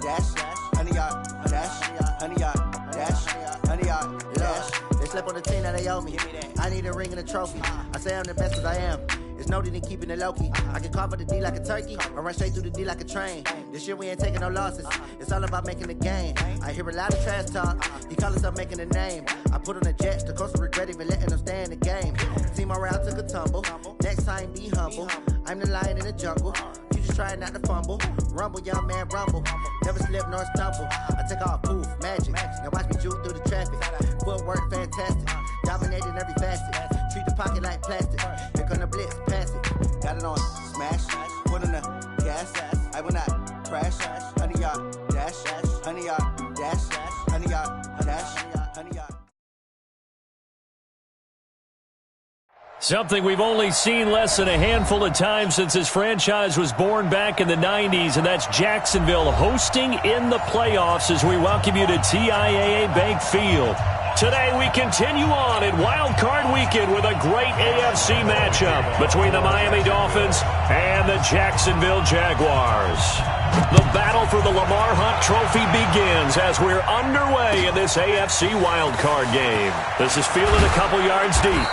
dash, 100 yard, dash, 100 yard, dash, 100 yard, dash. They slept on the team that they owe me. I need a ring and a trophy. I say I'm the best as I am. There's no need in keeping it low-key. I can carve up the D like a turkey or run straight through the D like a train. This year we ain't taking no losses. It's all about making the game. I hear a lot of trash talk. He call himself making a name. I put on the Jets. The coach will regret even letting them stay in the game. Team around took a tumble. Next time be humble. I'm the lion in the jungle. You just trying not to fumble. Rumble, young man, rumble. Never slip nor stumble. I take off, poof, magic. Now watch me juke through the traffic. Footwork fantastic. Dominating every facet. Treat the pocket like plastic. Here come the blitz, pass it. Got it on smash. Put on the gas. I will not crash. 100 yard dash. 100 yard dash. 100 yard dash. 100 yard. Something we've only seen less than a handful of times since this franchise was born back in the 90s, and that's Jacksonville hosting in the playoffs as we welcome you to TIAA Bank Field. Today we continue on in Wild Card Weekend with a great AFC matchup between the Miami Dolphins and the Jacksonville Jaguars. The battle for the Lamar Hunt Trophy begins as we're underway in this AFC Wild Card game. This is fielded a couple yards deep.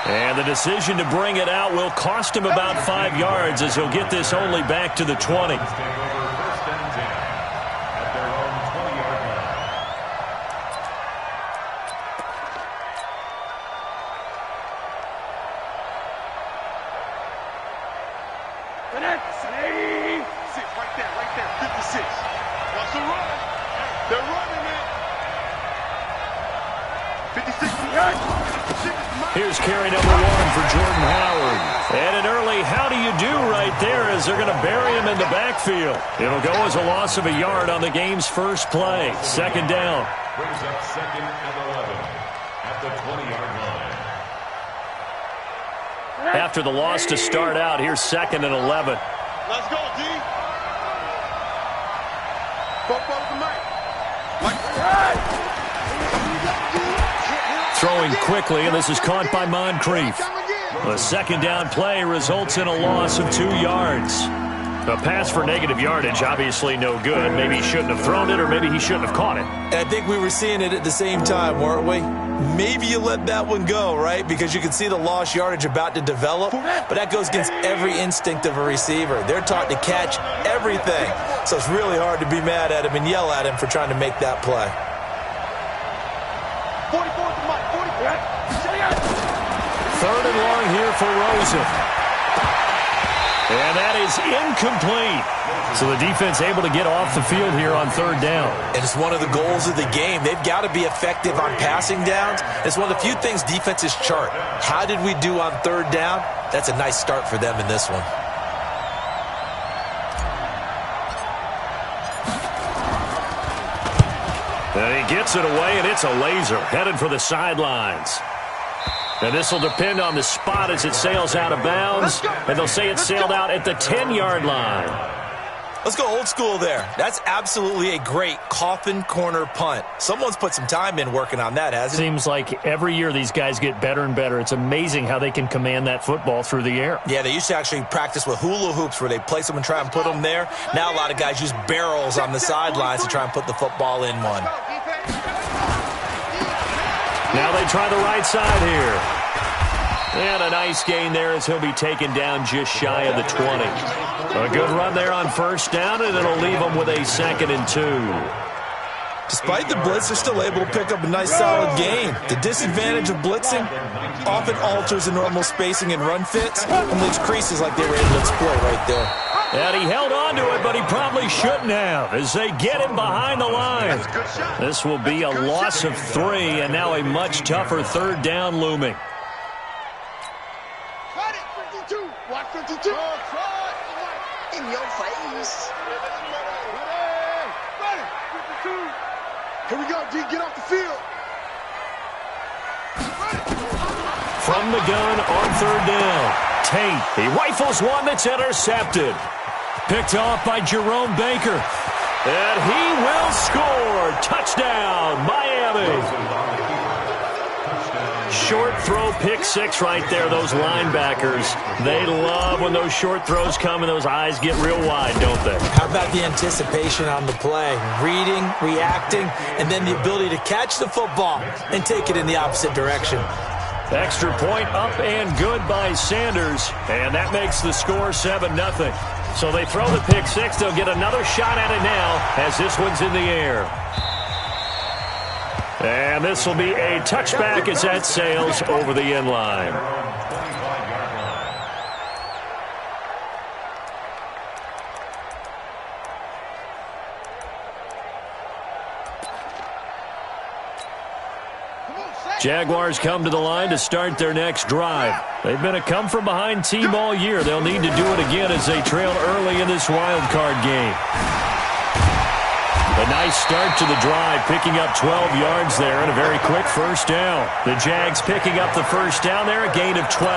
And the decision to bring it out will cost him about 5 yards as he'll get this only back to the 20. Here's carry number 1 for Jordan Howard. And an early how do you do right there as they're going to bury him in the backfield. It'll go as a loss of a yard on the game's first play. Second down. Brings up second and 11 at the 20-yard line. After the loss to start out, here's second and 11. Let's go, D. Throwing quickly, and this is caught by Moncrief. The second down play results in a loss of 2 yards. A pass for negative yardage, obviously no good. Maybe he shouldn't have thrown it, or maybe he shouldn't have caught it. I think we were seeing it at the same time, weren't we? Maybe you let that one go, right? Because you can see the lost yardage about to develop, but that goes against every instinct of a receiver. They're taught to catch everything. So it's really hard to be mad at him and yell at him for trying to make that play. 3rd and long here for Rosen. And that is incomplete. So the defense able to get off the field here on 3rd down. And it's one of the goals of the game. They've got to be effective on passing downs. It's one of the few things defenses chart. How did we do on 3rd down? That's a nice start for them in this one. And he gets it away, and it's a laser headed for the sidelines. And this will depend on the spot as it sails out of bounds. And they'll say it sailed out at the 10-yard line. Let's go old school there. That's absolutely a great coffin corner punt. Someone's put some time in working on that, hasn't it? Seems like every year these guys get better and better. It's amazing how they can command that football through the air. Yeah, they used to actually practice with hula hoops where they place them and try and put them there. Now a lot of guys use barrels on the sidelines to try and put the football in one. Now they try the right side here. And a nice gain there as he'll be taken down just shy of the 20. A good run there on 1st down, and it'll leave them with a 2nd and 2. Despite the blitz, they're still able to pick up a nice solid gain. The disadvantage of blitzing often alters the normal spacing and run fits and leaves creases like they were able to exploit right there. And he held on to it, but he probably shouldn't have as they get him behind the line. This will be a loss of 3, and now a much tougher 3rd down looming. Watch 52. In your face. Here we go, D. Get off the field. From the gun on 3rd down. Tate, he rifles one that's intercepted. Picked off by Jerome Baker. And he will score. Touchdown, Miami. short throw pick six right there, those linebackers. They love when those short throws come and those eyes get real wide, don't they? How about the anticipation on the play? Reading, reacting, and then the ability to catch the football and take it in the opposite direction. Extra point up and good by Sanders, and that makes the score 7-0. So they throw the pick six. They'll get another shot at it now as this one's in the air. And this will be a touchback as that sails over the end line. Jaguars come to the line to start their next drive. They've been a come-from-behind team all year. They'll need to do it again as they trail early in this wild card game. A nice start to the drive, picking up 12 yards there and a very quick first down. The Jags picking up the first down there, a gain of 12.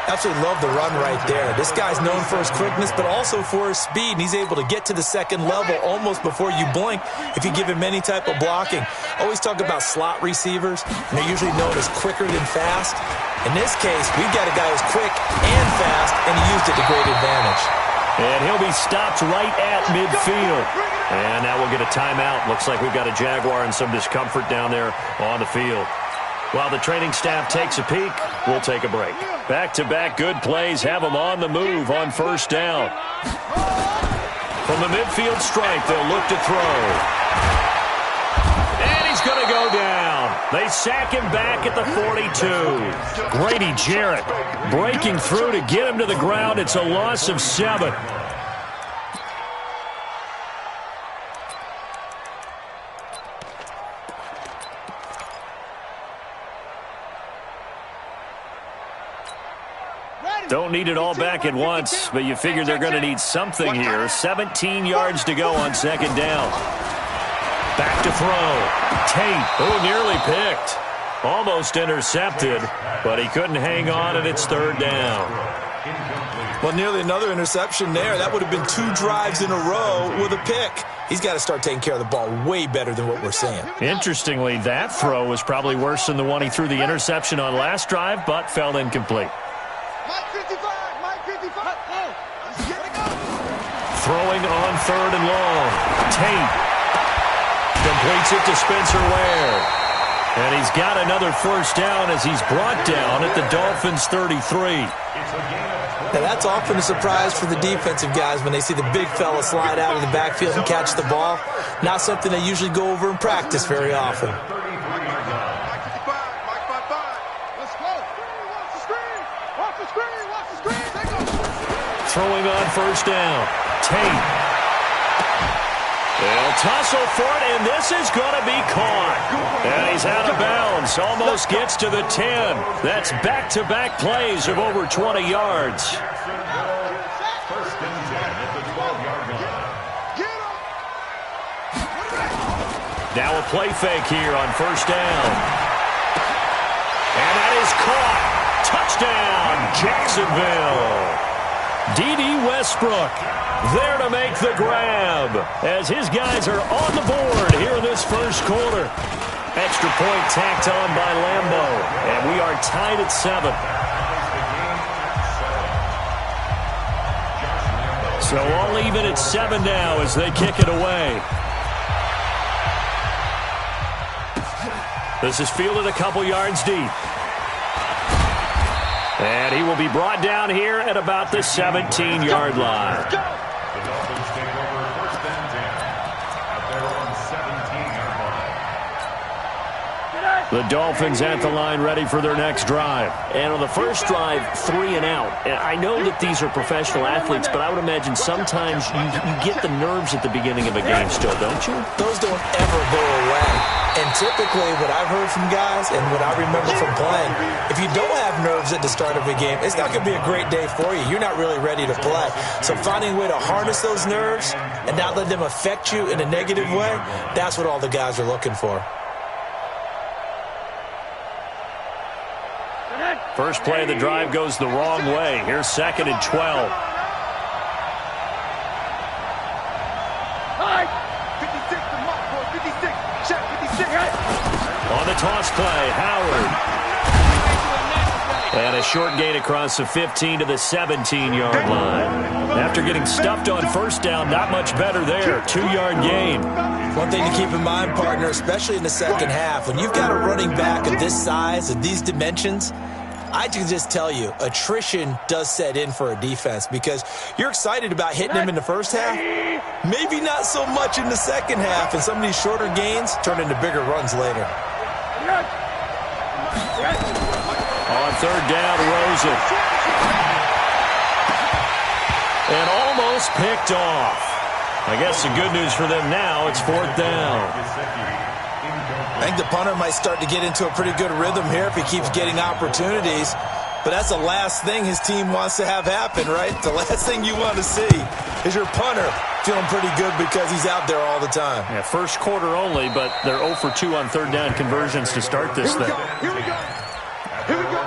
Absolutely love the run right there. This guy's known for his quickness, but also for his speed, and he's able to get to the second level almost before you blink if you give him any type of blocking. Always talk about slot receivers, and they're usually known as quicker than fast. In this case, we've got a guy who's quick and fast, and he used it to great advantage. And he'll be stopped right at midfield. And now we'll get a timeout. Looks like we've got a Jaguar and some discomfort down there on the field. While the training staff takes a peek, we'll take a break. Back-to-back good plays have them on the move on first down. From the midfield stripe, they'll look to throw. And he's going to go down. They sack him back at the 42. Grady Jarrett breaking through to get him to the ground. It's a loss of 7. Don't need it all back at once, but you figure they're going to need something here. 17 yards to go on second down. Back to throw. Tate, nearly picked. Almost intercepted, but he couldn't hang on, and it's third down. Well, nearly another interception there. That would have been 2 drives in a row with a pick. He's got to start taking care of the ball way better than what we're seeing. Interestingly, that throw was probably worse than the one he threw the interception on last drive, but fell incomplete. Throwing on third and long. Tate completes it to Spencer Ware. And he's got another first down as he's brought down at the Dolphins' 33. Now that's often a surprise for the defensive guys when they see the big fella slide out of the backfield and catch the ball. Not something they usually go over in practice very often. Throwing on first down. Tate. They'll tussle for it, and this is going to be caught. And he's out of bounds. Almost gets to the 10. That's back-to-back plays of over 20 yards. Now a play fake here on first down. And that is caught. Touchdown, Jacksonville. D.D. Westbrook there to make the grab as his guys are on the board here in this first quarter. Extra point tacked on by Lambo, and we are tied at 7. So all even at 7 now as they kick it away. This is fielded a couple yards deep. And he will be brought down here at about the 17-yard line. The Dolphins take over first and 10 at their own 17-yard line. The Dolphins at the line ready for their next drive. And on the first drive, 3 and out. And I know that these are professional athletes, but I would imagine sometimes you get the nerves at the beginning of a game still, don't you? Those don't ever go away. And typically what I've heard from guys and what I remember from playing, if you don't have nerves at the start of a game, it's not going to be a great day for you. You're not really ready to play. So finding a way to harness those nerves and not let them affect you in a negative way, that's what all the guys are looking for. First play of the drive goes the wrong way. Here's 2nd and 12. On the toss play, Howard. And a short gain across the 15 to the 17-yard line. After getting stuffed on first down, not much better there. 2-yard gain. One thing to keep in mind, partner, especially in the second half, when you've got a running back of this size, of these dimensions, I can just tell you, attrition does set in for a defense because you're excited about hitting him in the first half. Maybe not so much in the second half, and some of these shorter gains turn into bigger runs later. On third down, Rosen. And almost picked off. I guess the good news for them now, it's fourth down. I think the punter might start to get into a pretty good rhythm here if he keeps getting opportunities. But that's the last thing his team wants to have happen, right? The last thing you want to see is your punter feeling pretty good because he's out there all the time. Yeah, first quarter only, but they're 0 for 2 on third down conversions to start this thing. Here we go. Here we go.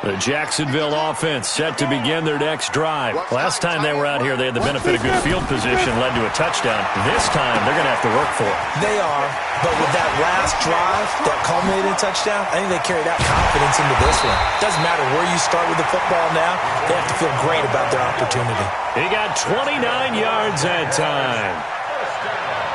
The Jacksonville offense set to begin their next drive. Last time they were out here, they had the benefit of good field position, led to a touchdown. This time, they're going to have to work for it. They are, but with that last drive that culminated in touchdown, I think they carry that confidence into this one. Doesn't matter where you start with the football now, they have to feel great about their opportunity. He got 29 yards that time.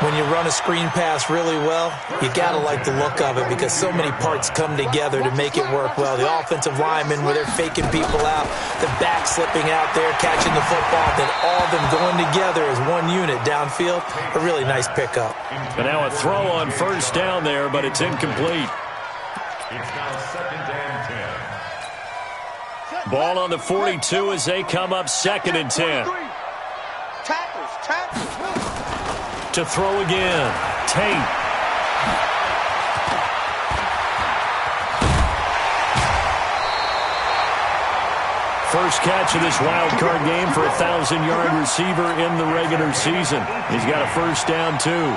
When you run a screen pass really well, you got to like the look of it because so many parts come together to make it work well. The offensive linemen, where they're faking people out, the back slipping out there, catching the football, then all of them going together as one unit downfield. A really nice pickup. And now a throw on first down there, but it's incomplete. It's now second and 10. Ball on the 42 as they come up second and 10. Tackles. To throw again. Tate. First catch of this wild card game for a 1,000-yard receiver in the regular season. He's got a first down, too.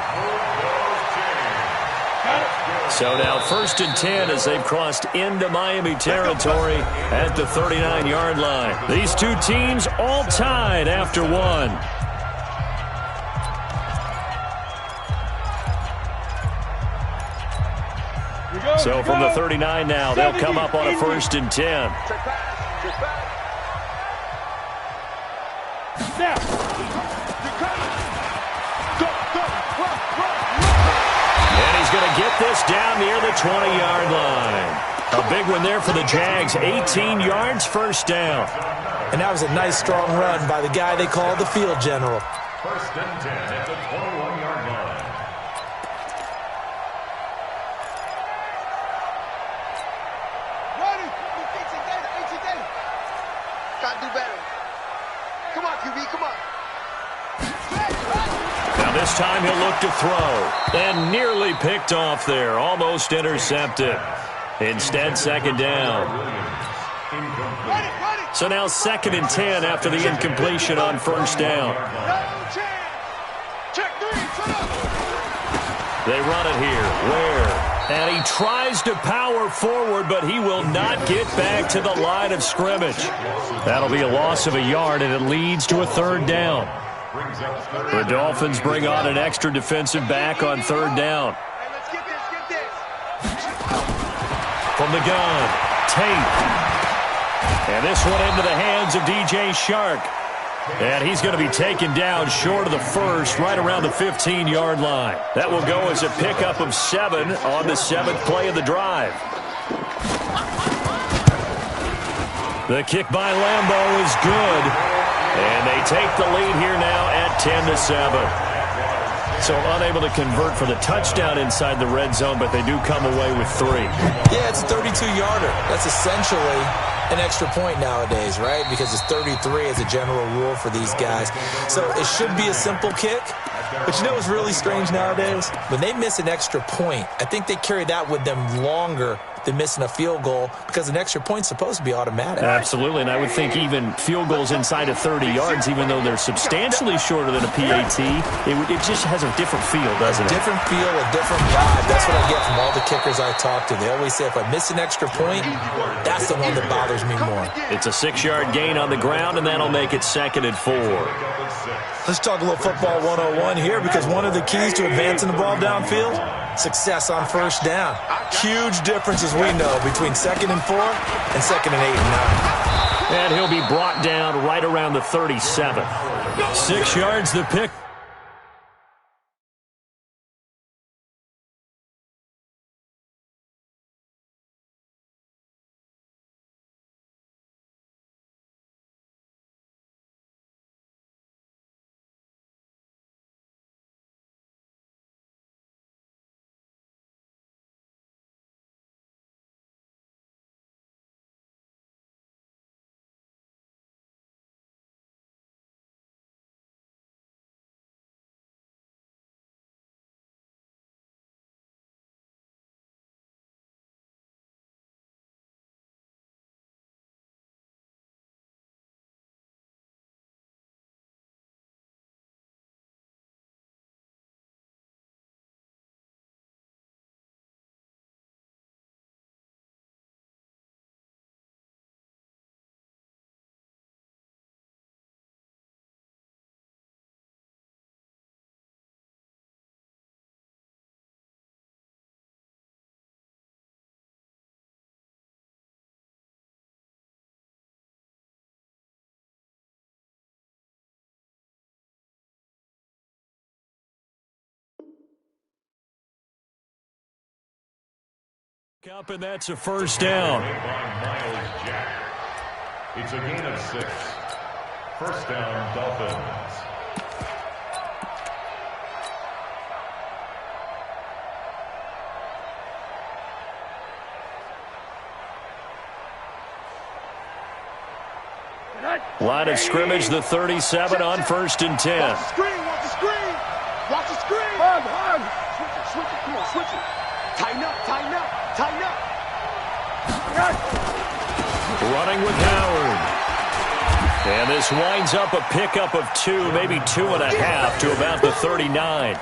So now first and 10 as they've crossed into Miami territory at the 39-yard line. These two teams all tied after one. So from the 39 now, they'll come up on a first and 10. And he's going to get this down near the 20-yard line. A big one there for the Jags. 18 yards, first down. And that was a nice, strong run by the guy they call the field general. First and 10 at the 21-yard line. Gotta do better. Come on, QB, come on. Now this time he'll look to throw. And nearly picked off there. Almost intercepted. Instead, second down. So now second and 10 after the incompletion on first down. They run it here. Ware. And he tries to power forward, but he will not get back to the line of scrimmage. That'll be a loss of a yard, and it leads to a third down. The Dolphins bring on an extra defensive back on third down. From the gun, Tate. And this one into the hands of DJ Shark. And he's going to be taken down short of the first, right around the 15-yard line. That will go as a pickup of 7 on the 7th play of the drive. The kick by Lambeau is good. And they take the lead here now at 10-7. So unable to convert for the touchdown inside the red zone, but they do come away with 3. Yeah, it's a 32-yarder. That's essentially an extra point nowadays, right? Because it's 33 as a general rule for these guys. So it should be a simple kick. But you know what's really strange nowadays? When they miss an extra point, I think they carry that with them longer than missing a field goal because an extra point's supposed to be automatic. Absolutely, and I would think even field goals inside of 30 yards, even though they're substantially shorter than a PAT, it just has a different feel, doesn't it? A different feel, a different vibe. That's what I get from all the kickers I talk to. They always say if I miss an extra point, that's the one that bothers me more. It's a 6-yard gain on the ground, and that'll make it second and 4. Let's talk a little football 101 here, because one of the keys to advancing the ball downfield, success on first down. Huge difference, as we know, between 2nd and 4 and 2nd and 8 and 9. And he'll be brought down right around the 37. 6 yards the pick. Up, and that's a first down. It's a gain of 6. First down, Dolphins. Line of scrimmage, the 37 on 1st and 10. Watch the screen, watch the screen. Watch the screen. Hard. Switch it, come on, switch it. Tighten up. Running with Howard. And this winds up a pickup of 2, maybe 2.5 to about the 39.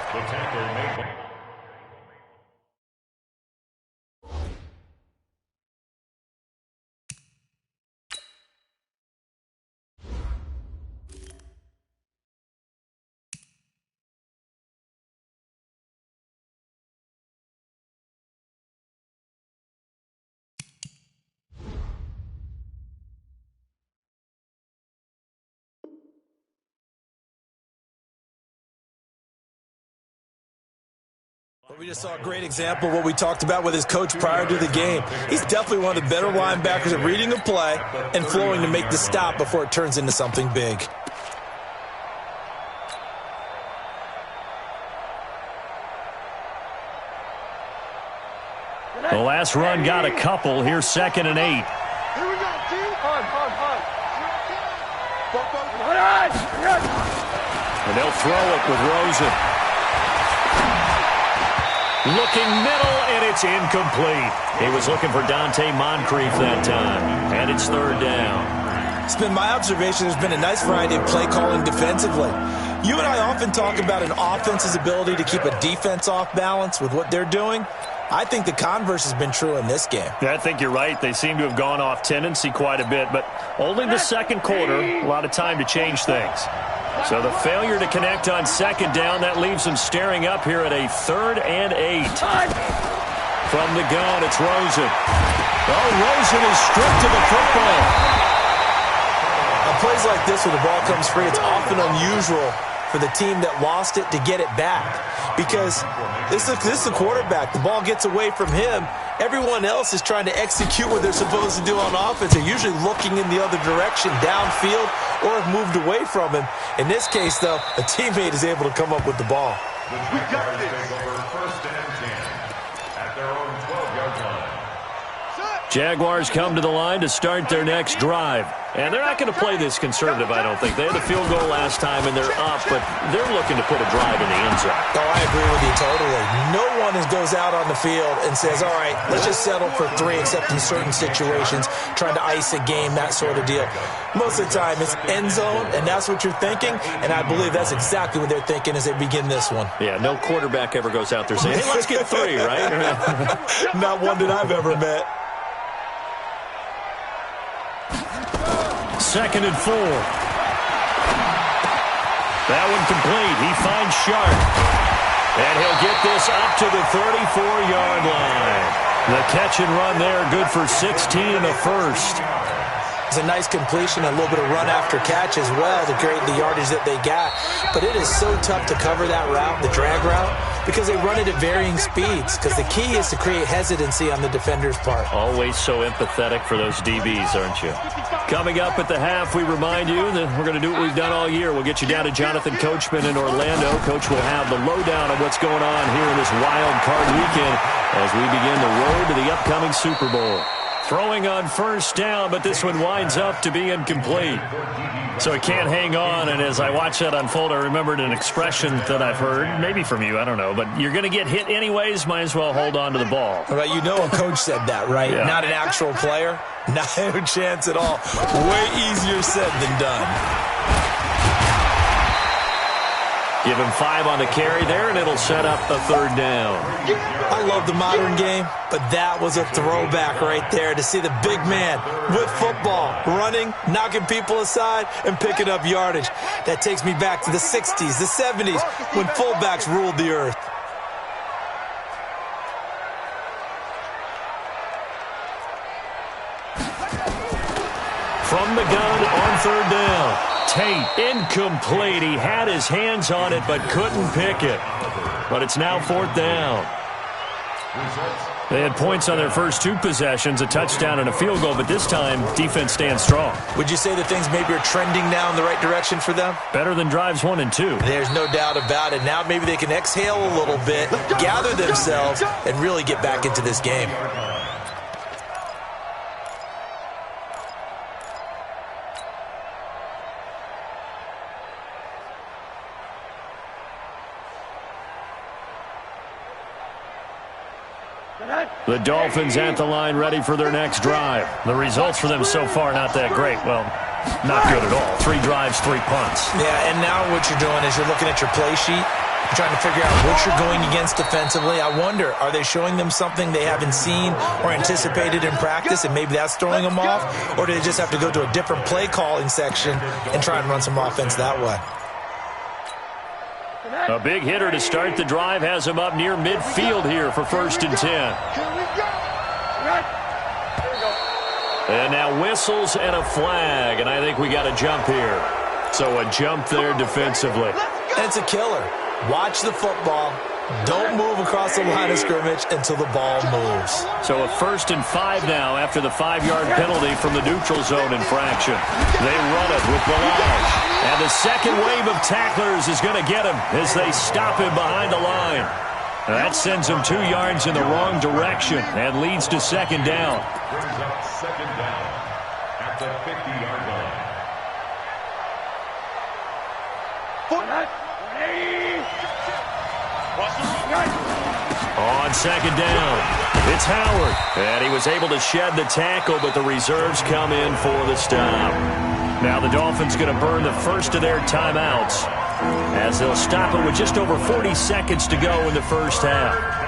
We just saw a great example of what we talked about with his coach prior to the game. He's definitely one of the better linebackers at reading a play and flowing to make the stop before it turns into something big. The last run got a couple. Here's 2nd and 8. Here we go, team. Hard. And they'll throw it with Rosen. Looking middle, and it's incomplete. He was looking for Dante Moncrief that time, and it's 3rd down. It's been my observation there's been a nice variety of play calling defensively. You and I often talk about an offense's ability to keep a defense off balance with what they're doing. I think the converse has been true in this game. Yeah, I think you're right. They seem to have gone off tendency quite a bit, but only the 2nd quarter, a lot of time to change things. So the failure to connect on 2nd down, that leaves them staring up here at a 3rd and 8. From the gun, it's Rosen. Oh, Rosen is stripped to the football. On plays like this where the ball comes free, it's often unusual for the team that lost it to get it back, because this is the quarterback. The ball gets away from him. Everyone else is trying to execute what they're supposed to do on offense. They're usually looking in the other direction, downfield, or have moved away from him. In this case, though, a teammate is able to come up with the ball. We got this. First and 10 at their own 12-yard line. Jaguars come to the line to start their next drive. And they're not going to play this conservative, I don't think. They had a field goal last time, and they're up, but they're looking to put a drive in the end zone. Oh, I agree with you totally. No one goes out on the field and says, all right, let's just settle for 3, except in certain situations, trying to ice a game, that sort of deal. Most of the time, it's end zone, and that's what you're thinking, and I believe that's exactly what they're thinking as they begin this one. Yeah, no quarterback ever goes out there saying, hey, let's get 3, right? Not one that I've ever met. 2nd and 4. That one complete. He finds Sharp. And he'll get this up to the 34-yard line. The catch and run there, good for 16 in the first. It's a nice completion, a little bit of run after catch as well to create the yardage that they got. But it is so tough to cover that route, the drag route, because they run it at varying speeds. Because the key is to create hesitancy on the defender's part. Always so empathetic for those DBs, aren't you? Coming up at the half, we remind you that we're going to do what we've done all year. We'll get you down to Jonathan Coachman in Orlando. Coach will have the lowdown of what's going on here in this wild card weekend as we begin the road to the upcoming Super Bowl. Throwing on first down, but this one winds up to be incomplete. So it can't hang on, and as I watch that unfold, I remembered an expression that I've heard, maybe from you, I don't know, but you're going to get hit anyways, might as well hold on to the ball. Right, you know a coach said that, right? Yeah. Not an actual player? No chance at all. Way easier said than done. Give him 5 on the carry there, and it'll set up a third down. I love the modern game, but that was a throwback right there to see the big man with football, running, knocking people aside, and picking up yardage. That takes me back to the 60s, the 70s, when fullbacks ruled the earth. From the gun on third down. Tate, incomplete. He had his hands on it but couldn't pick it. But it's now fourth down. They had points on their first 2 possessions, a touchdown and a field goal, but this time, defense stands strong. Would you say that things maybe are trending now in the right direction for them? Better than drives 1 and 2. There's no doubt about it. Now maybe they can exhale a little bit, gather themselves, and really get back into this game. The Dolphins at the line ready for their next drive. The results for them so far not that great. Well, not good at all. 3 drives, 3 punts. Yeah, and now what you're doing is you're looking at your play sheet. You're trying to figure out what you're going against defensively. I wonder, are they showing them something they haven't seen or anticipated in practice, and maybe that's throwing them off? Or do they just have to go to a different play calling section and try and run some offense that way? A big hitter to start the drive has him up near midfield here for 1st and 10. And now whistles and a flag, and I think we got a jump here. So a jump there defensively. And it's a killer. Watch the football. Don't move across the line of scrimmage until the ball moves. So a 1st and 5 now after the 5-yard penalty from the neutral zone infraction. They run it with Balaj. And the second wave of tacklers is going to get him as they stop him behind the line. That sends him 2 yards in the wrong direction and leads to 2nd down. Brings up 2nd down at the 50-yard line. On 2nd down, it's Howard. And he was able to shed the tackle, but the reserves come in for the stop. Now the Dolphins going to burn the first of their timeouts as they'll stop it with just over 40 seconds to go in the first half.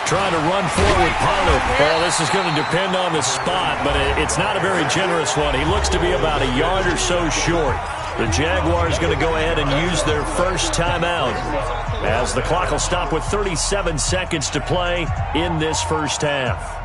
Trying to run forward, Pollard. Well, this is going to depend on the spot, but it's not a very generous one. He looks to be about a yard or so short. The Jaguars going to go ahead and use their first timeout as the clock will stop with 37 seconds to play in this first half.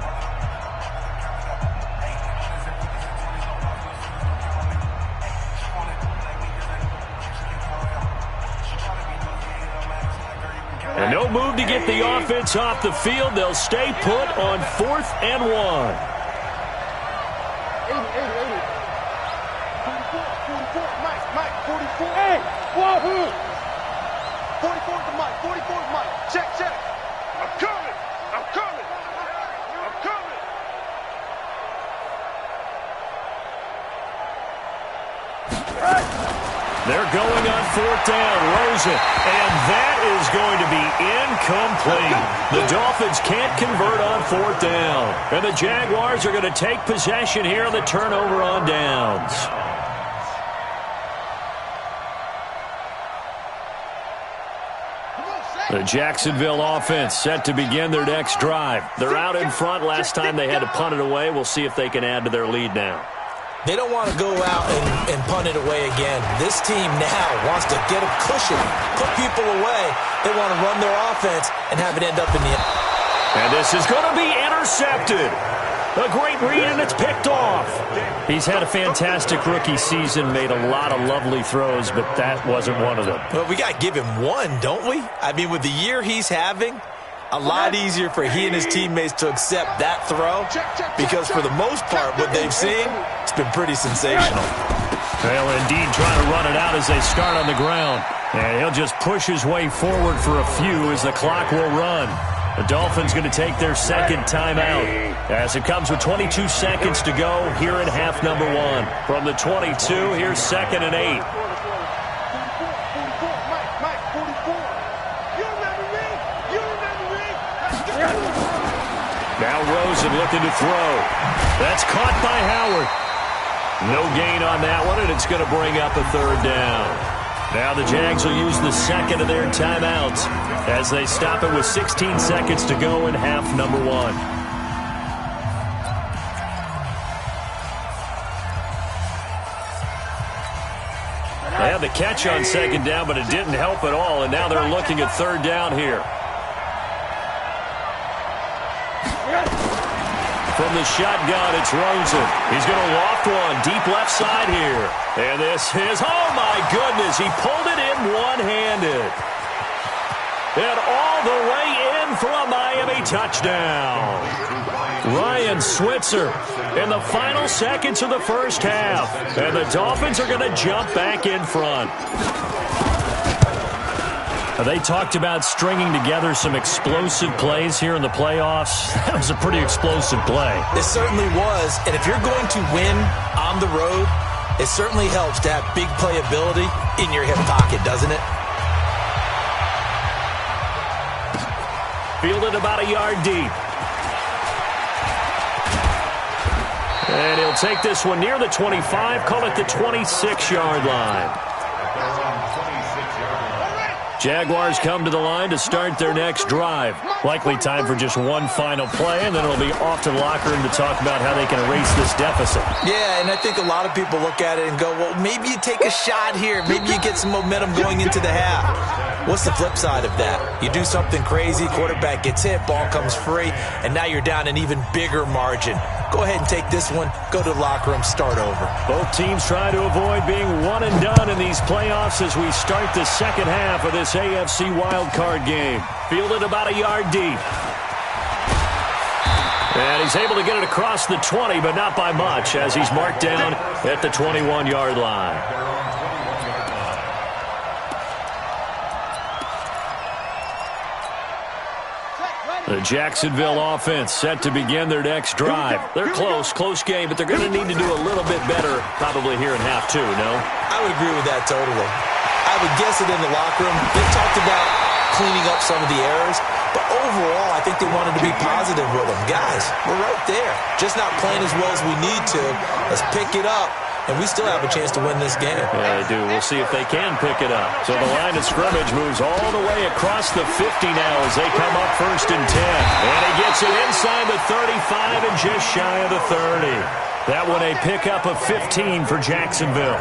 And no move to get the offense off the field. They'll stay put on 4th and 1. 44, Mike, 44. Hey, wahoo! 44 to Mike, 44 to Mike. Check. I'm coming. They're going on 4th down. Rosen. And that is going to be incomplete. The Dolphins can't convert on 4th down. And the Jaguars are going to take possession here on the turnover on downs. The Jacksonville offense set to begin their next drive. They're out in front. Last time they had to punt it away. We'll see if they can add to their lead now. They don't want to go out and punt it away again. This team now wants to get a cushion, put people away. They want to run their offense and have it end up in the end. And this is going to be intercepted. A great read, and it's picked off. He's had a fantastic rookie season, made a lot of lovely throws, but that wasn't one of them. Well, we got to give him one, don't we? I mean, with the year he's having, a lot easier for he and his teammates to accept that throw because for the most part, what they've seen, it's been pretty sensational. They'll indeed try to run it out as they start on the ground. And he'll just push his way forward for a few as the clock will run. The Dolphins going to take their second timeout as it comes with 22 seconds to go here in half number 1. From the 22, here's 2nd and 8. Now Rosen looking to throw. That's caught by Howard. No gain on that one, and it's going to bring up a 3rd down. Now the Jags will use the second of their timeouts as they stop it with 16 seconds to go in half number 1. They had the catch on 2nd down, but it didn't help at all, and now they're looking at 3rd down here. From the shotgun, it's Rosen. He's going to loft one deep left side here. And this is, oh my goodness, he pulled it in one-handed. And all the way in for a Miami touchdown. Ryan Switzer in the final seconds of the first half. And the Dolphins are going to jump back in front. They talked about stringing together some explosive plays here in the playoffs. That was a pretty explosive play. It certainly was. And if you're going to win on the road, it certainly helps to have big playability in your hip pocket, doesn't it? Fielded about a yard deep. And he'll take this one near the 25, call it the 26-yard line. Jaguars come to the line to start their next drive. Likely time for just one final play, and then it'll be off to the locker room to talk about how they can erase this deficit. Yeah, and I think a lot of people look at it and go, well, maybe you take a shot here. Maybe you get some momentum going into the half. What's the flip side of that? You do something crazy, quarterback gets hit, ball comes free, and now you're down an even bigger margin. Go ahead and take this one, go to the locker room, start over. Both teams try to avoid being one and done in these playoffs as we start the second half of this AFC wildcard game. Fielded about a yard deep. And he's able to get it across the 20, but not by much, as he's marked down at the 21-yard line. The Jacksonville offense set to begin their next drive. They're close game, but they're going to need to do a little bit better probably here in half 2, no? I would agree with that totally. I would guess it in the locker room. They talked about cleaning up some of the errors, but overall, I think they wanted to be positive with them. Guys, we're right there. Just not playing as well as we need to. Let's pick it up. And we still have a chance to win this game. Yeah, they do. We'll see if they can pick it up. So the line of scrimmage moves all the way across the 50 now as they come up 1st and 10. And he gets it inside the 35 and just shy of the 30. That one a pickup of 15 for Jacksonville.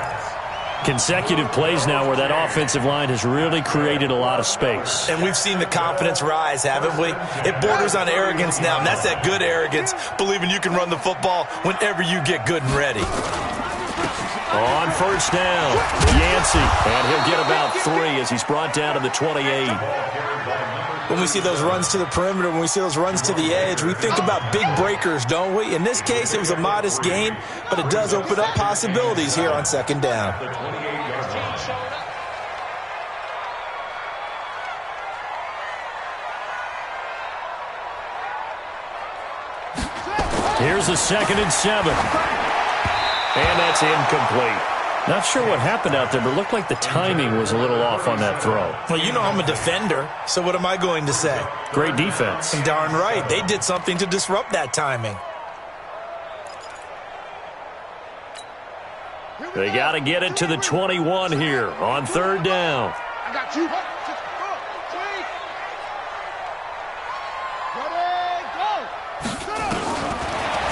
Consecutive plays now where that offensive line has really created a lot of space. And we've seen the confidence rise, haven't we? It borders on arrogance now, and that's that good arrogance, believing you can run the football whenever you get good and ready. On 1st down, Yancey, and he'll get about 3 as he's brought down to the 28. When we see those runs to the perimeter, when we see those runs to the edge, we think about big breakers, don't we? In this case, it was a modest gain, but it does open up possibilities here on 2nd down. Here's the 2nd and 7. And that's incomplete. Not sure what happened out there, but it looked like the timing was a little off on that throw. Well, you know I'm a defender, so what am I going to say? Great defense. Darn right. They did something to disrupt that timing. They got to get it to the 21 here on third down. I got you. Ready, go.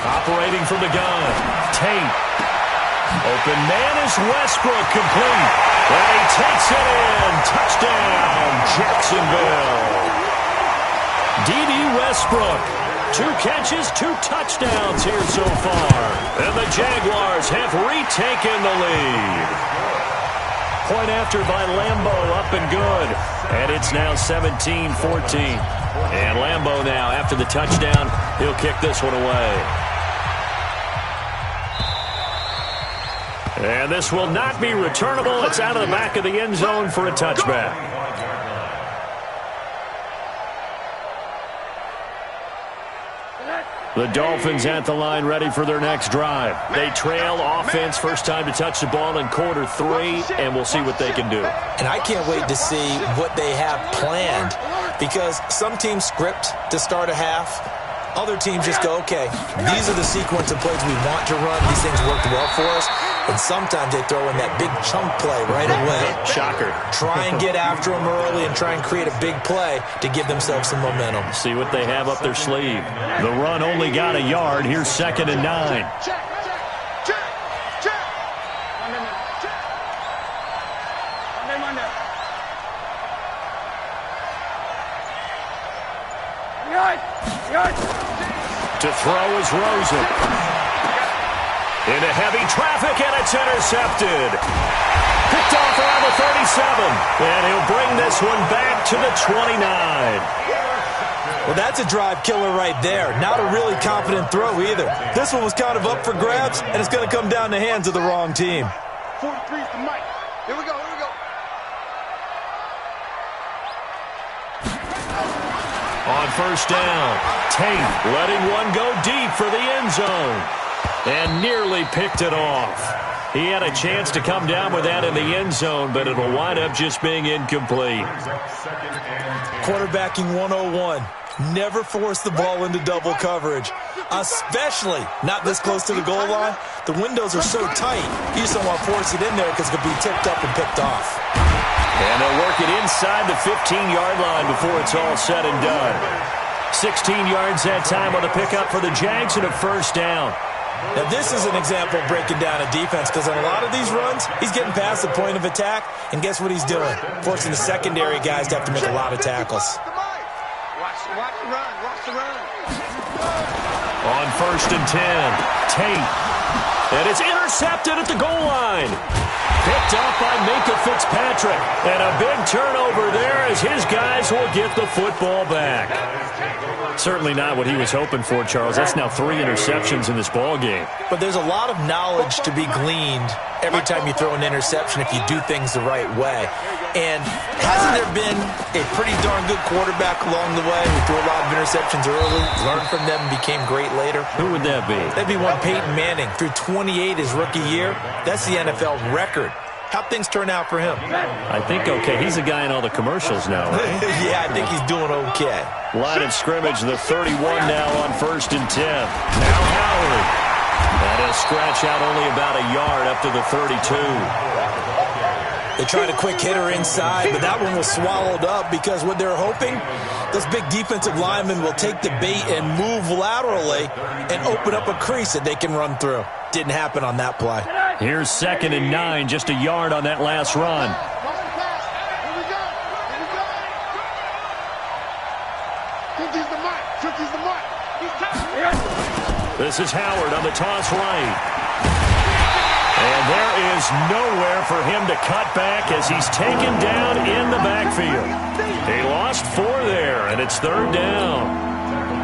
Operating from the gun. Tate. Open man is Westbrook, complete. And he takes it in. Touchdown, Jacksonville. D.D. Westbrook. 2 catches, 2 touchdowns here so far. And the Jaguars have retaken the lead. Point after by Lambeau, up and good. And it's now 17-14. And Lambeau now, after the touchdown, he'll kick this one away. And this will not be returnable. It's out of the back of the end zone for a touchback. The Dolphins at the line ready for their next drive. They trail offense, first time to touch the ball in quarter 3, and we'll see what they can do. And I can't wait to see what they have planned, because some teams script to start a half. Other teams just go, okay, these are the sequence of plays we want to run. These things worked well for us. And sometimes they throw in that big chunk play right away. Shocker. Try and get after them early and try and create a big play to give themselves some momentum. See what they have up their sleeve. The run only got a yard. Here's 2nd and 9. Check. To throw is Rosen. Into heavy traffic, and it's intercepted. Picked off around the 37. And he'll bring this one back to the 29. Well, that's a drive killer right there. Not a really confident throw either. This one was kind of up for grabs, and it's going to come down the hands of the wrong team. 43 is the mic. Here we go. On first down, Tate letting one go deep for the end zone. And nearly picked it off. He had a chance to come down with that in the end zone, but it'll wind up just being incomplete. Quarterbacking 101. Never force the ball into double coverage, especially not this close to the goal line. The windows are so tight, you just don't want to force it in there because it could be tipped up and picked off. And they'll work it inside the 15-yard line before it's all said and done. 16 yards that time on the pickup for the Jags and a first down. Now, this is an example of breaking down a defense, because on a lot of these runs, he's getting past the point of attack, and guess what he's doing? Forcing the secondary guys to have to make a lot of tackles. Watch the run. On first and 10, Tate. And it's intercepted at the goal line. Picked up by Minkah Fitzpatrick. And a big turnover there as his guys will get the football back. Certainly not what he was hoping for, Charles. That's now 3 interceptions in this ball game. But there's a lot of knowledge to be gleaned every time you throw an interception if you do things the right way. And hasn't there been a pretty darn good quarterback along the way who threw a lot of interceptions early, learned from them, and became great later? Who would that be? That'd be one Peyton Manning. Threw 28 his rookie year. That's the NFL record. How'd things turn out for him? I think okay. He's a guy in all the commercials now, right? Yeah, I think he's doing okay. Line of scrimmage, the 31 now on first and 10. Now Howard. And he'll scratch out only about a yard up to the 32. They tried a quick hitter inside, but that one was swallowed up because what they're hoping, those big defensive linemen will take the bait and move laterally and open up a crease that they can run through. Didn't happen on that play. Here's 2nd and 9, just a yard on that last run. This is Howard on the toss right. And there is nowhere for him to cut back as he's taken down in the backfield. He lost 4 there, and it's 3rd down.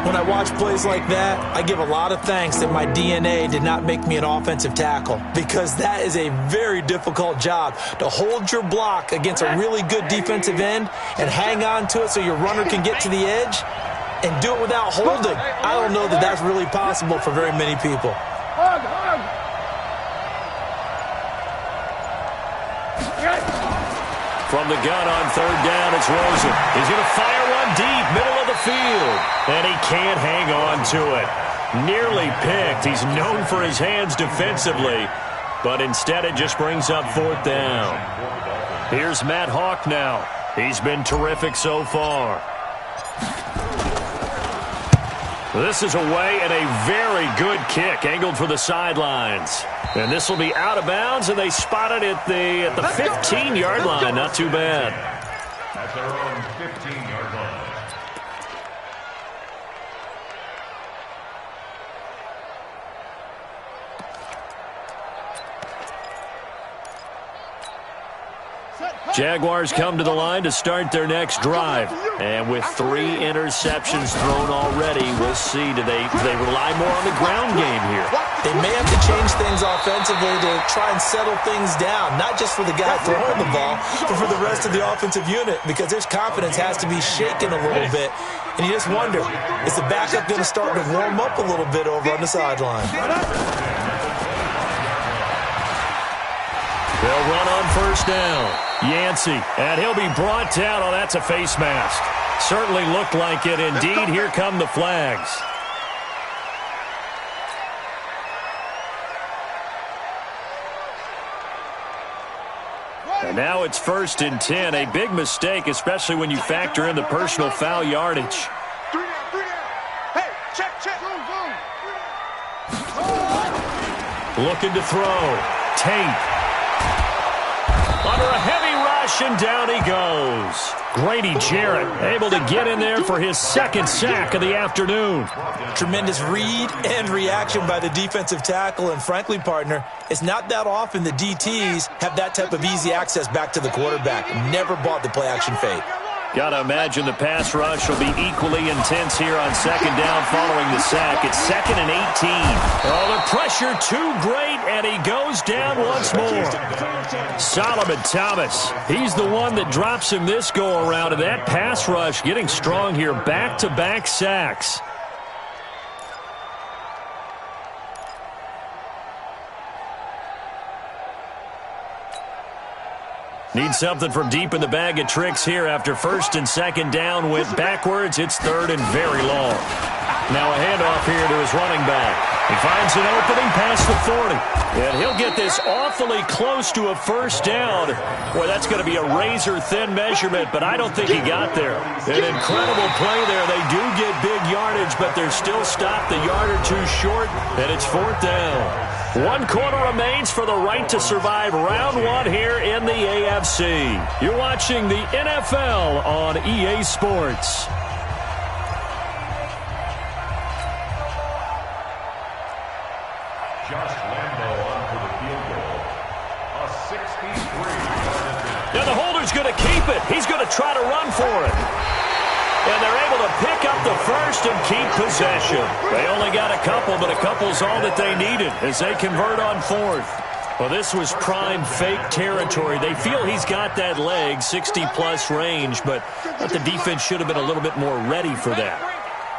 When I watch plays like that, I give a lot of thanks that my DNA did not make me an offensive tackle, because that is a very difficult job, to hold your block against a really good defensive end and hang on to it so your runner can get to the edge and do it without holding. I don't know that that's really possible for very many people. From the gun on third down, it's Rosen. He's going to fire one deep, middle of the field. And he can't hang on to it. Nearly picked. He's known for his hands defensively. But instead it just brings up fourth down. Here's Matt Hawk now. He's been terrific so far. This is away and a very good kick angled for the sidelines. And this will be out of bounds, and they spot it at the 15-yard line. Not too bad. At their own 15-yard line. Jaguars come to the line to start their next drive. And with 3 interceptions thrown already, we'll see. Do they rely more on the ground game here? They may have to change things offensively to try and settle things down, not just for the guy throwing the ball, but for the rest of the offensive unit, because their confidence has to be shaken a little bit. And you just wonder, is the backup going to start to warm up a little bit over on the sideline? They'll run on first down. Yancey, and he'll be brought down. Oh, that's a face mask. Certainly looked like it. Indeed, here come the flags. And now it's 1st and 10. A big mistake, especially when you factor in the personal foul yardage. 3 down, 3 down. Hey, check. Looking to throw. Tate. Under a heavy rush, and down he goes. Grady Jarrett able to get in there for his 2nd sack of the afternoon. Tremendous read and reaction by the defensive tackle. And frankly, partner, it's not that often the DTs have that type of easy access back to the quarterback. Never bought the play-action fade. Got to imagine the pass rush will be equally intense here on 2nd down following the sack. It's 2nd and 18. Oh, the pressure too great, and he goes down once more. Solomon Thomas, he's the one that drops him this go-around, and that pass rush getting strong here. Back-to-back sacks. Need something from deep in the bag of tricks here after 1st and 2nd down went backwards. It's 3rd and very long. Now a handoff here to his running back. He finds an opening past the 40. And he'll get this awfully close to a 1st down. Boy, that's going to be a razor-thin measurement, but I don't think he got there. An incredible play there. They do get big yardage, but they're still stopped a yard or two short, and it's 4th down. 1 quarter remains for the right to survive round 1 here in the AFC. You're watching the NFL on EA Sports. Josh Lambo on for the field goal. A 63-yard. Now the holder's going to keep it. He's going to try to run for it. And they're able to pick up the 1st and keep possession. They only got a couple, but a couple's all that they needed as they convert on 4th. Well, this was prime fake territory. They feel he's got that leg, 60-plus range, but the defense should have been a little bit more ready for that.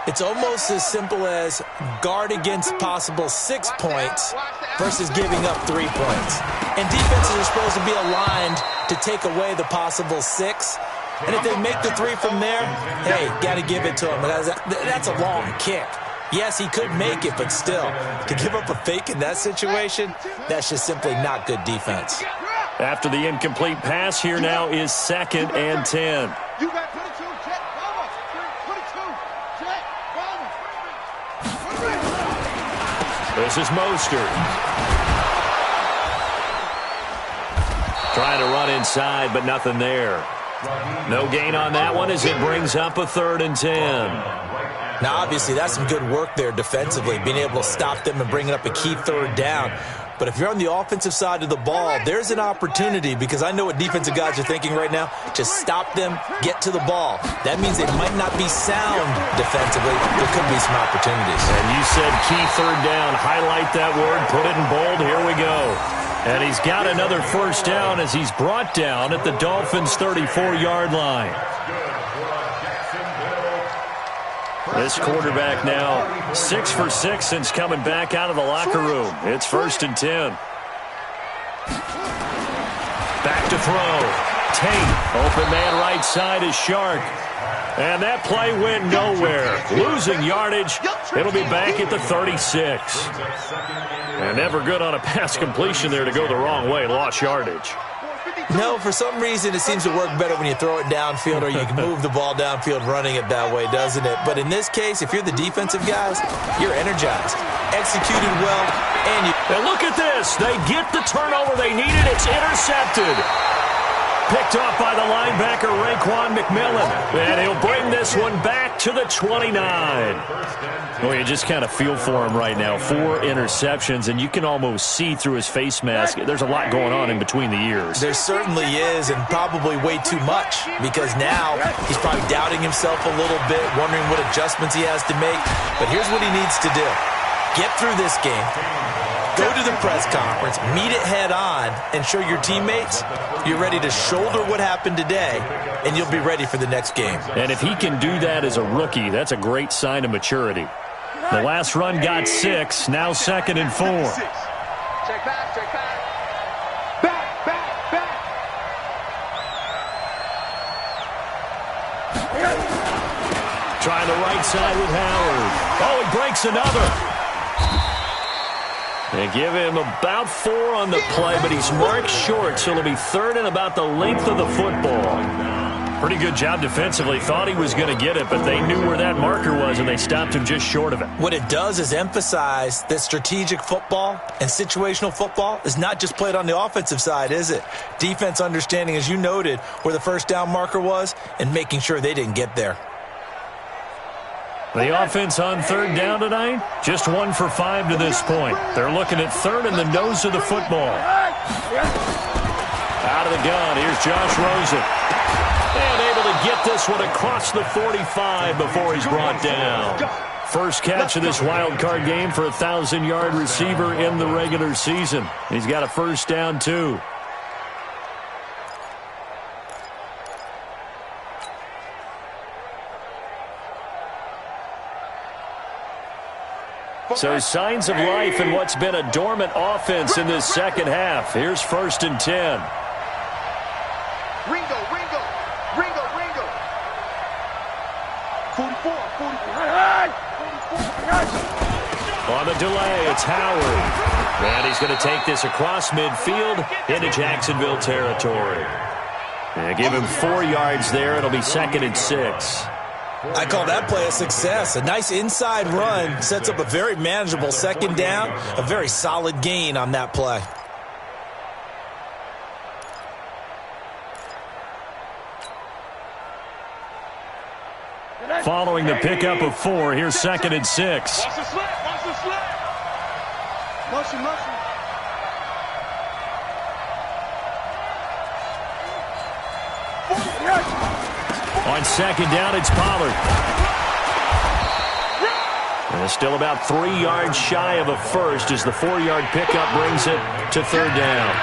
It's almost as simple as guard against possible 6 points versus giving up 3 points. And defenses are supposed to be aligned to take away the possible 6. And if they make the 3 from there, hey, got to give it to him. That's a long kick. Yes, he could make it, but still, to give up a fake in that situation, that's just simply not good defense. After the incomplete pass, here now is 2nd and 10. You got 22, check, 22, check, This is Mostert. Trying to run inside, but nothing there. No gain on that one as it brings up a 3rd and 10. Now, obviously, that's some good work there defensively, being able to stop them and bringing up a key 3rd down. But if you're on the offensive side of the ball, there's an opportunity, because I know what defensive guys are thinking right now. Just stop them, get to the ball. That means they might not be sound defensively. There could be some opportunities. And you said key 3rd down. Highlight that word. Put it in bold. Here we go. And he's got another 1st down as he's brought down at the Dolphins' 34-yard line. This quarterback now 6 for 6 since coming back out of the locker room. It's 1st and 10. Back to throw. Tate. Open man right side is Shark. And that play went nowhere. Losing yardage. It'll be back at the 36. And never good on a pass completion there to go the wrong way. Lost yardage. No, for some reason it seems to work better when you throw it downfield or you can move the ball downfield running it that way, doesn't it? But in this case, if you're the defensive guys, you're energized, executed well, and look at this. They get the turnover they needed. It's intercepted. Picked off by the linebacker, Raekwon McMillan. And he'll bring this one back to the 29. Well, you just kind of feel for him right now. 4 interceptions, and you can almost see through his face mask. There's a lot going on in between the ears. There certainly is, and probably way too much, because now he's probably doubting himself a little bit, wondering what adjustments he has to make. But here's what he needs to do. Get through this game. Go to the press conference, meet it head on, and show your teammates you're ready to shoulder what happened today, and you'll be ready for the next game. And if he can do that as a rookie, that's a great sign of maturity. The last run got 6, now 2nd and 4. Check back, check back. Back, back, back. Trying the right side with Howard. Oh, he breaks another. They give him about 4 on the play, but he's marked short, so it'll be 3rd and about the length of the football. Pretty good job defensively. Thought he was going to get it, but they knew where that marker was, and they stopped him just short of it. What it does is emphasize that strategic football and situational football is not just played on the offensive side, is it? Defense understanding, as you noted, where the first down marker was and making sure they didn't get there. The offense on 3rd down tonight, just 1 for 5 to this point. They're looking at 3rd and the nose of the football. Out of the gun, here's Josh Rosen. And able to get this one across the 45 before he's brought down. First catch of this wild card game for a 1,000-yard receiver in the regular season. He's got a first down, too. So signs of life in what's been a dormant offense in this second half. Here's 1st and 10. Ringo, Ringo, Ringo, Ringo. 44, 44. On the delay, it's Howard. And he's going to take this across midfield into Jacksonville territory. And give him 4 yards there. It'll be 2nd and 6. I call that play a success. A nice inside run sets up a very manageable 2nd down, a very solid gain on that play. Following the pickup of 4, here's 2nd and 6. Watch the slip, watch the slip. Motion, motion. On 2nd down, it's Pollard. And it's still about 3 yards shy of a first as the 4-yard pickup brings it to 3rd down.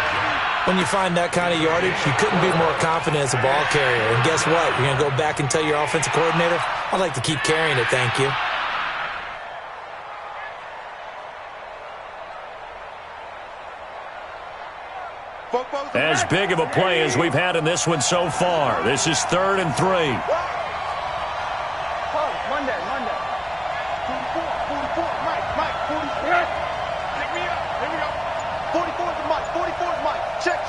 When you find that kind of yardage, you couldn't be more confident as a ball carrier. And guess what? You're going to go back and tell your offensive coordinator, I'd like to keep carrying it, thank you. As big of a play as we've had in this one so far. This is 3rd and 3. Monday. 44, Mike, 44. Pick me up, here we go. 44 to Mike, 44 to Mike. Check.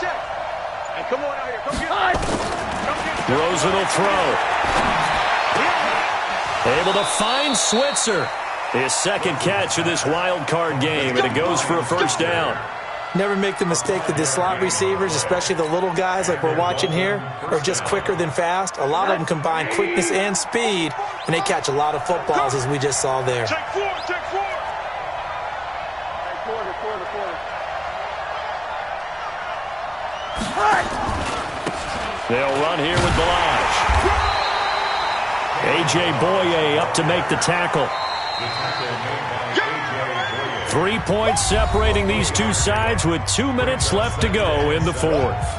And come on out here, come get it. Rosen will throw. Able to find Switzer. His 2nd catch of this wild card game, and it goes for a first down. Never make the mistake that the slot receivers, especially the little guys like we're watching here, are just quicker than fast. A lot of them combine quickness and speed, and they catch a lot of footballs, as we just saw there. Check 4. They'll run here with Balaj. A.J. Boye up to make the tackle. 3 points separating these two sides with 2 minutes left to go in the 4th.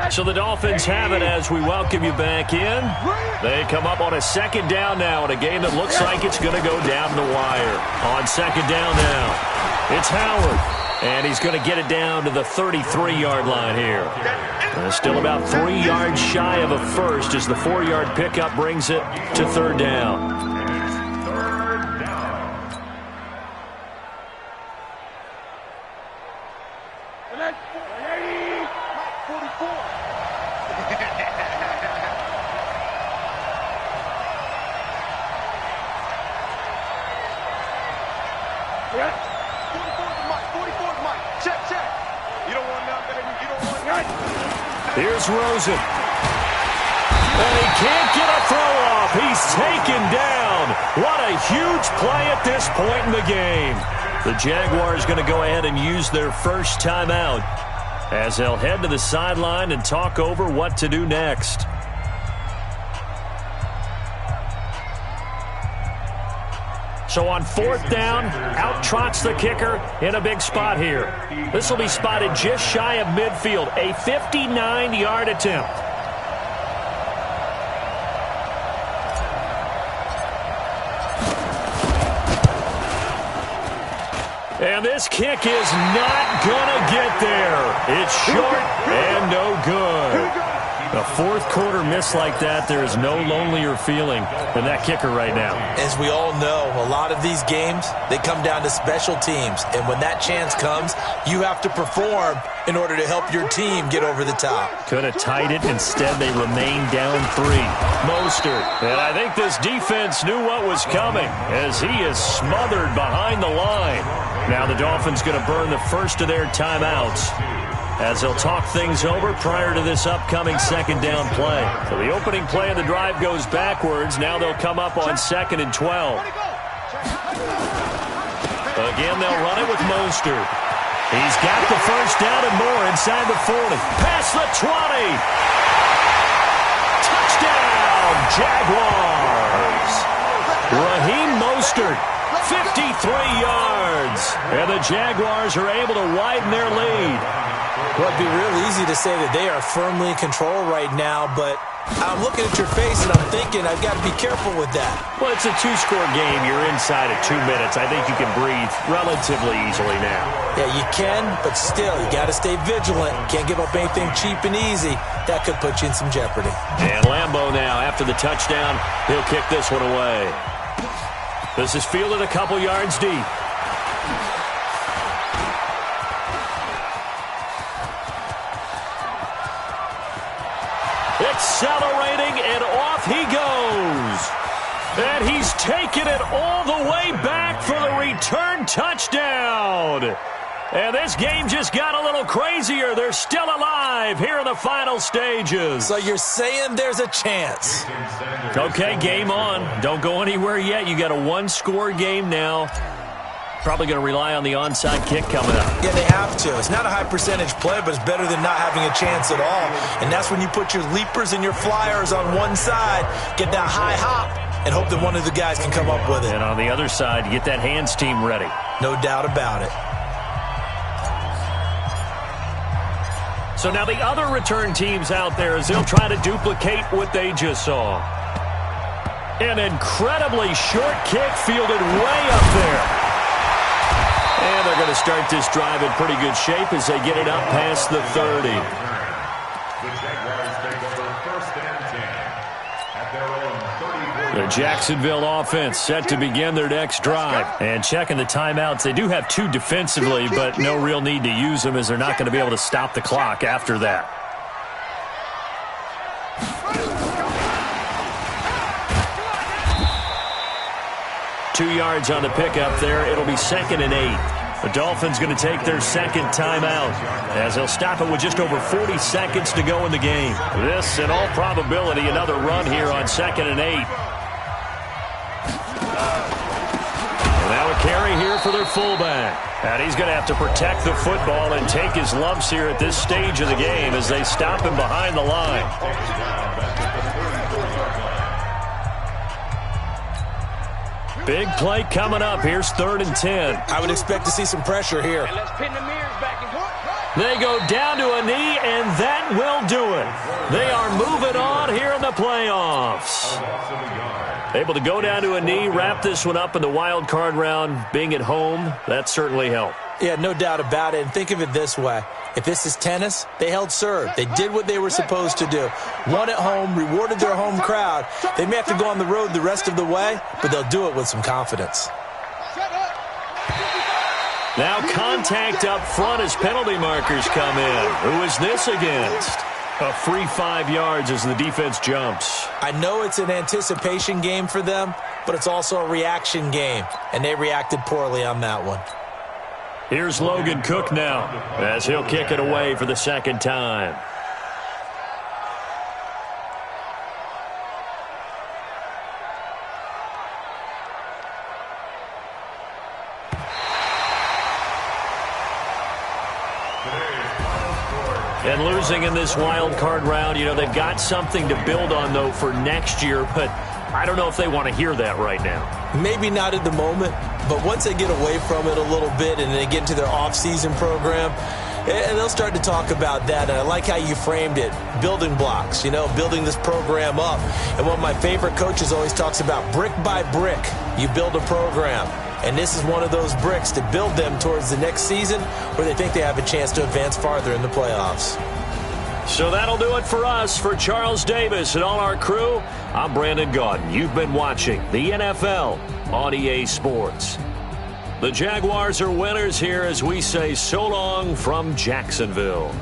So the Dolphins have it as we welcome you back in. They come up on a second down now in a game that looks like it's going to go down the wire. On second down now, it's Howard. And he's going to get it down to the 33-yard line here. Still about 3 yards shy of a first as the 4-yard pickup brings it to third down. Here's Rosen. And he can't get a throw off. He's taken down. What a huge play at this point in the game. The Jaguars going to go ahead and use their first timeout as they'll head to the sideline and talk over what to do next. So on fourth down, out trots the kicker in a big spot here. This will be spotted just shy of midfield, a 59-yard attempt. And this kick is not going to get there. It's short and no good. A fourth quarter miss like that, there is no lonelier feeling than that kicker right now. As we all know, a lot of these games, they come down to special teams. And when that chance comes, you have to perform in order to help your team get over the top. Could have tied it. Instead, they remain down 3. Mostert. And I think this defense knew what was coming as he is smothered behind the line. Now the Dolphins going to burn the first of their timeouts as they'll talk things over prior to this upcoming second down play. So the opening play of the drive goes backwards. Now they'll come up on 2nd and 12. Again, they'll run it with Mostert. He's got the first down and more inside the 40. Past the 20. Touchdown, Jaguars. Raheem Mostert, 53 yards. And the Jaguars are able to widen their lead. Well, it'd be real easy to say that they are firmly in control right now, but I'm looking at your face and I'm thinking I've got to be careful with that. Well, it's a 2-score game. You're inside of 2 minutes. I think you can breathe relatively easily now. Yeah, you can, but still, you got to stay vigilant. Can't give up anything cheap and easy. That could put you in some jeopardy. And Lambeau now, after the touchdown, he'll kick this one away. This is fielded a couple yards deep. Accelerating, and off he goes. And he's taken it all the way back for the return touchdown. And this game just got a little crazier. They're still alive here in the final stages. So you're saying there's a chance. Okay, game on. Don't go anywhere yet. You got a 1-score game now. Probably going to rely on the onside kick coming up. Yeah, they have to. It's not a high percentage play, but it's better than not having a chance at all. And that's when you put your leapers and your flyers on one side, get that high hop, and hope that one of the guys can come up with it. And on the other side, you get that hands team ready. No doubt about it. So now the other return teams out there as they'll try to duplicate what they just saw. An incredibly short kick fielded way up there. And they're going to start this drive in pretty good shape as they get it up past the 30. The Jaguars take over 1st and 10 at their own 30. The Jacksonville offense set to begin their next drive. And checking the timeouts, they do have 2 defensively, but no real need to use them as they're not going to be able to stop the clock after that. Two yards on the pickup there. It'll be 2nd and 8. The Dolphins going to take their second timeout as they'll stop it with just over 40 seconds to go in the game. This, in all probability, another run here on 2nd and 8. Now a carry here for their fullback. And he's going to have to protect the football and take his lumps here at this stage of the game as they stop him behind the line. Big play coming up. Here's 3rd and 10. I would expect to see some pressure here. And let's pin the mirrors back and They go down to a knee, and that will do it. They are moving on here in the playoffs. Able to go down to a knee, wrap this one up in the wild card round. Being at home, that certainly helped. Yeah, no doubt about it. And think of it this way. If this is tennis, they held serve. They did what they were supposed to do. Won at home, rewarded their home crowd. They may have to go on the road the rest of the way, but they'll do it with some confidence. Now contact up front as penalty markers come in. Who is this against? A free 5 yards as the defense jumps. I know it's an anticipation game for them, but it's also a reaction game, and they reacted poorly on that one. Here's Logan Cook now as he'll kick it away for the second time. And losing in this wild card round, you know, they've got something to build on, though, for next year, but I don't know if they want to hear that right now. Maybe not at the moment, but once they get away from it a little bit and they get into their off-season program, and they'll start to talk about that. And I like how you framed it, building blocks, you know, building this program up. And one of my favorite coaches always talks about brick by brick, you build a program. And this is one of those bricks to build them towards the next season where they think they have a chance to advance farther in the playoffs. So that'll do it for us. For Charles Davis and all our crew, I'm Brandon Gaudin. You've been watching the NFL on EA Sports. The Jaguars are winners here as we say so long from Jacksonville.